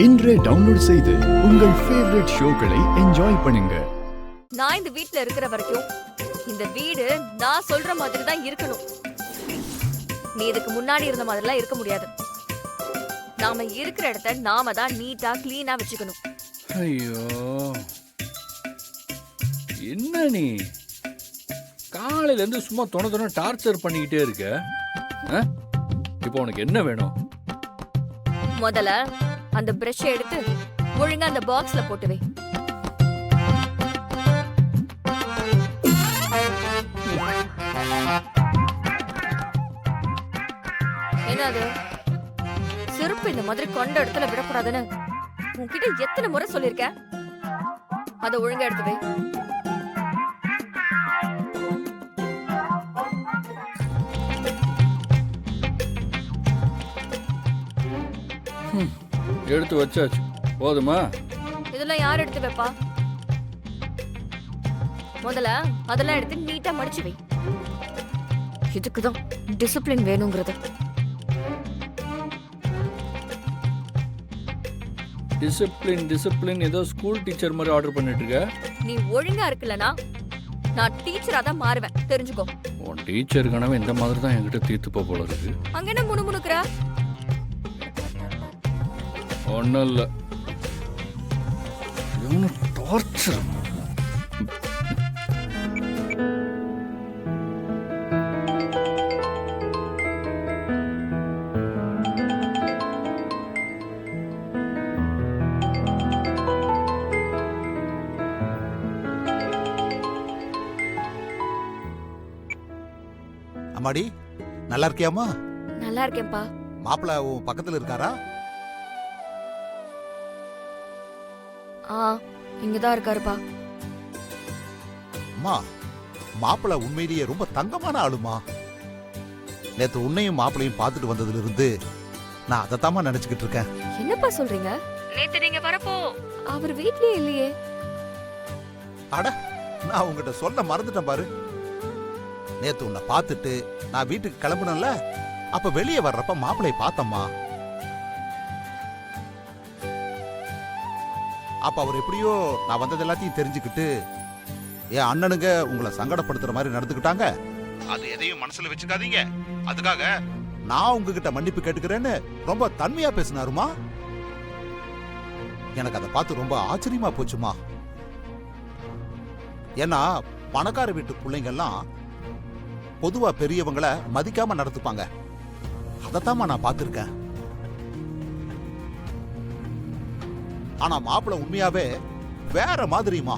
இன்றே டவுன்லோட் செய்து உங்கள் ஃபேவரட் ஷோக்களை என்ஜாய் பண்ணுங்க. நான் இந்த வீட்ல இருக்கிற வரைக்கும் இந்த வீடு நான் சொல்ற மாதிரி தான் இருக்கணும். நீ இதுக்கு முன்னாடி இருந்த மாதிரிலாம் இருக்க முடியாது. நாம இருக்கிற இடத்த நாம தான் நீட்டா கிளீனா வச்சுக்கணும். ஐயோ, என்ன நீ காலையில இருந்து சும்மா தொண டார்ச்சர் பண்ணிக்கிட்டே இருக்க? இப்போ உனக்கு என்ன வேணும்? முதல்ல அந்த பிரஷ் எடுத்து ஒழுங்கா அந்த பாக்ஸ்ல போட்டு வை. என்னது செருப்பு இந்த மாதிரி கொண்ட இடத்துல விடக்கூடாதுன்னு உன்கிட்ட எத்தனை முறை சொல்லிருக்கேன்? அத ஒழுங்கா எடுத்து வை. எடுத்து வச்சாச்சு, போதுமா? இதெல்லாம் யார் எடுத்து வைப்பா? முதல்ல அதெல்லாம் எடுத்து நீட்டா மடிச்சு வை. இதுக்குதான் டிசிப்ளின் வேணுங்கிறது. டிசிப்ளின் ஏதோ ஸ்கூல் டீச்சர் மாதிரி ஆர்டர் பண்ணிட்டு இருக்க. நீ ஒழுங்கா இருக்கலனா நான் டீச்சரா தான் மாறுவேன், தெரிஞ்சுக்கோ. உன் டீச்சர் கனவு இந்த மாதிரி தான் என்கிட்ட தீர்த்து போல இருக்கு. அங்க என்ன முணுமுணுக்குற? ஒன்னும் இல்ல, டார்ச்சர். அம்மாடி, நல்லா இருக்கியாமா? நல்லா இருக்கேன்ப்பா. மாப்பிள்ள உன் பக்கத்துல இருக்காரா? இங்கதான் இருக்காருப்பா. அம்மா, மாப்பிள்ள உண்மையிலேயே ரொம்ப தங்கமான ஆளுமா. நேத்து உன்னையும் மாப்பிளையும் பார்த்துட்டு வந்ததுல இருந்து நான் அதைத்தாமா நினைச்சுக்கிட்டு இருக்கேன். என்னப்பா சொல்றீங்க? நேத்து நீங்க வரப்போ அவர் வீட்லயே இல்லையே. அட, நான் உங்ககிட்ட சொல்ல மறந்துட்டேன் பாரு. நேத்து உன்னை பார்த்துட்டு நான் வீட்டுக்கு கிளம்புனேன்ல, அப்ப வெளியே வர்றப்ப மாப்பிளைய பார்த்தம்மா. அப்ப அவர் எப்படியோ நான் வந்தது எல்லாத்தையும் தெரிஞ்சுக்கிட்டு என் அண்ணனுங்க உங்களை சங்கடப்படுத்துற மாதிரி நடந்துக்கிட்டாங்க. அது எதையும் மனசுல வச்சுக்காதீங்க, அதுக்காக நான் உங்ககிட்ட மன்னிப்பு கேட்டுக்கிறேன்னு ரொம்ப தன்மையா பேசினாருமா. எனக்கு அதை பார்த்து ரொம்ப ஆச்சரியமா போச்சுமா. ஏன்னா பணக்கார வீட்டு பிள்ளைங்கெல்லாம் பொதுவா பெரியவங்களை மதிக்காம நடத்துப்பாங்க. அதைத்தாமா நான் பார்த்திருக்கேன். ஆனா மாப்பிள்ள உண்மையாவே வேற மாதிரிமா.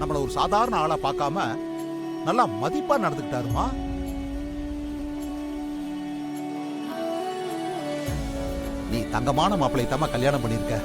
நம்மள ஒரு சாதாரண ஆளா பார்க்காம நல்லா மதிப்பா நடந்துக்கிட்டாருமா. நீ தங்கமான மாப்பிள்ளை தாமா கல்யாணம் பண்ணிருக்க.